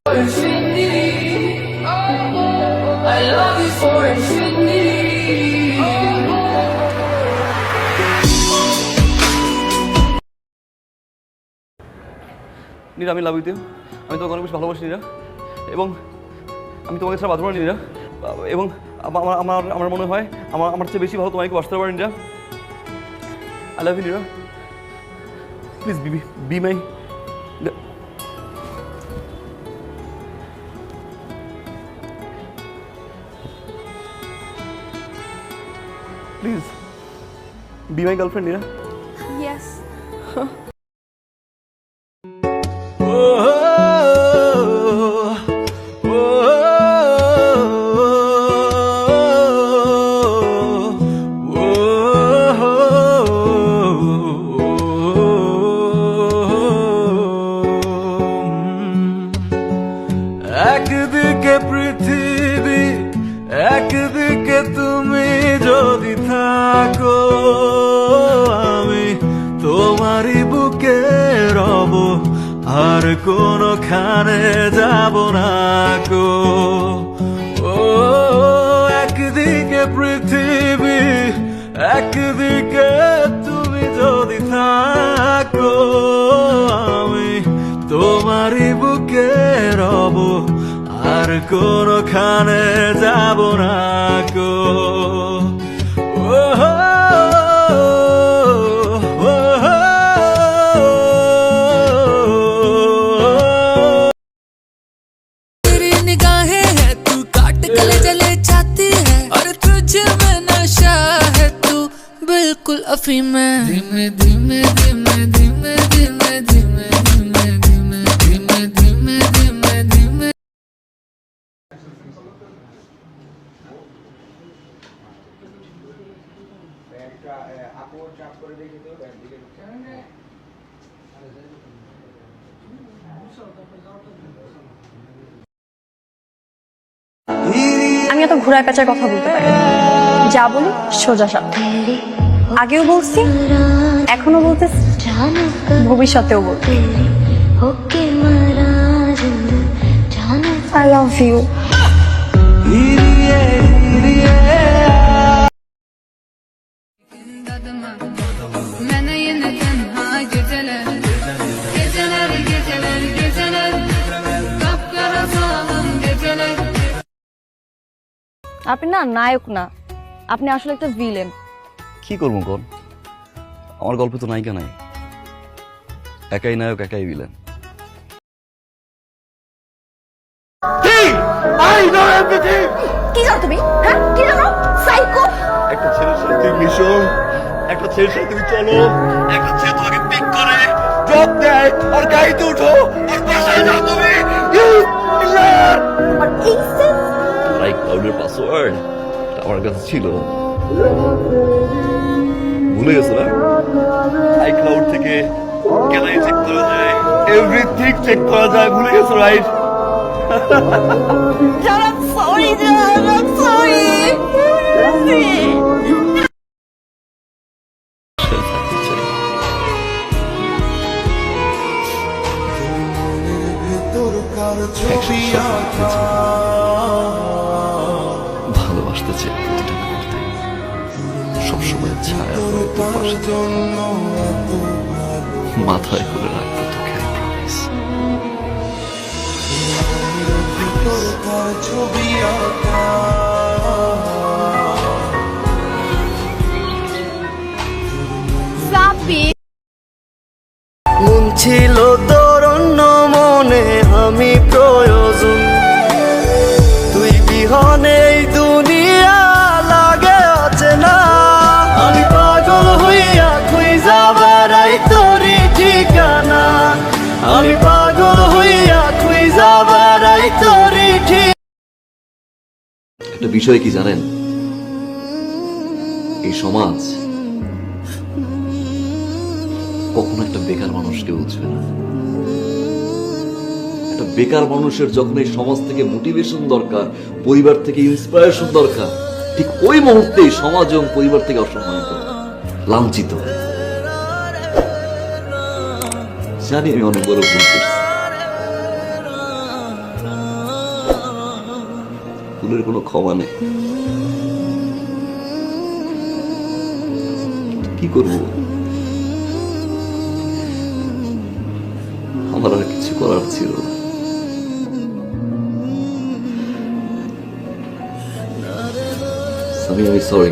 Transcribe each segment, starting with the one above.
নীরা, আমি love you. আমি তোমাকে অনেক বেশি ভালোবাসি নীরা, এবং আমি তোমাকে ছাড়া বাঁচব না নীরা, এবং আমার মনে হয় আমার চেয়ে বেশি ভালো তোমাকে কেউ আসতে পারে Nira. I love you Nira, please be my. Please be my girlfriend Nira. Yes. একদিকে পৃথিবী, একদিকে তুমি যদি থাকো, আমি তোমারই বুকে রব, আর কোনোখানে যাব না গো। ও একদিকে পৃথিবী, একদিকে তুমি যদি থাকো, আমি তোমারই বুকে রব, আর কোনোখানে যাব না গো। तेरी निगाहें है तू काट गले जले जाती है, और तुझ में नशा है तू बिल्कुल अफीम है। धीमे धीमे धीमे धीमे धीमे धीमे धीमे धीमे धीमे धीमे धीमे धीमे। আমি এত ঘোড়া পেঁচার কথা বলতে পারি না। যা বলি সোজা সাপটা। আগেও বলছি, এখনো বলতেছি, ভবিষ্যতেও বলছি। I love you. मैंने ये तन्हा गeceler geceler geceler geceler kapkara sağlam geceler। আপনি না নায়ক না, আপনি আসলে একটা ভিলেন। কি করবো কোন, আমার গল্পে তো নায়িকা নাই, একাই নায়ক একাই ভিলেন। কি জানো তুমি? হ্যাঁ কি জানো? সাইকো। একটা ছেলের সাথে তুমি মিশো, একটা ছেলের সাথে তুমি চলো, একটা ছেলে তোমাকে পিক করে ড্রপ দেয় আর গাড়িতে উঠো আর বাসায় যাও তুমি। আর এই সেন্স লাইক ক্লাউডের পাসওয়ার্ড আমার কাছে ছিল, ভুলে গেছো না? আই ক্লাউড থেকে গ্যালারি চেক করা যায়, এভরিথিং চেক করা যায়, ভুলে গেছো right? I'm sorry, John. I'm sorry. ভালোবাসতে চাই প্রতিটা মুহূর্তে, সবসময় ছায়া হয়ে তোর পাশে থাকবো, মাথায় করে রাখবো তোকে প্রমিস। মন ছিল তোর অন্য মনে আমি প্রয়োজন, তুই বিহনে এই দুনিয়া লাগে অচেনা। আমি পাগল হইয়া খুঁজা বেড়াই তোরই ঠিকানা, আমি পাগল হইয়া খুঁজা বেড়াই তোরই ঠিকানা। একটা বিষয় কি জানেন, এই সমাজ কখনো একটা বেকার মানুষকে বুঝবে না। একটা বেকার মানুষের যখন এই সমাজ থেকে মোটিভেশন দরকার, পরিবার থেকে ইন্সপায়ারেশন দরকার, ঠিক ওই মুহূর্তেই সমাজ এবং পরিবার থেকে অসম্মানিত, লাঞ্ছিত। জানি আমি অনেক বড় ভুল করছি, ভুলের কোনো ক্ষমা নেই। কি করব, আমার আর কিছু করার ছিল না। আমি সরি।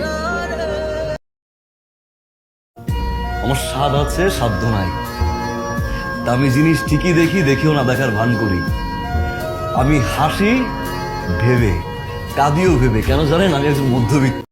আমার স্বাদ আছে, সাধ্য নাই। দামি জিনিস ঠিকই দেখি, দেখেও না দেখার ভান করি। আমি হাসি ভেবে, কাঁদিও ভেবে। কেন জানেন? আমি একজন মধ্যবিত্ত।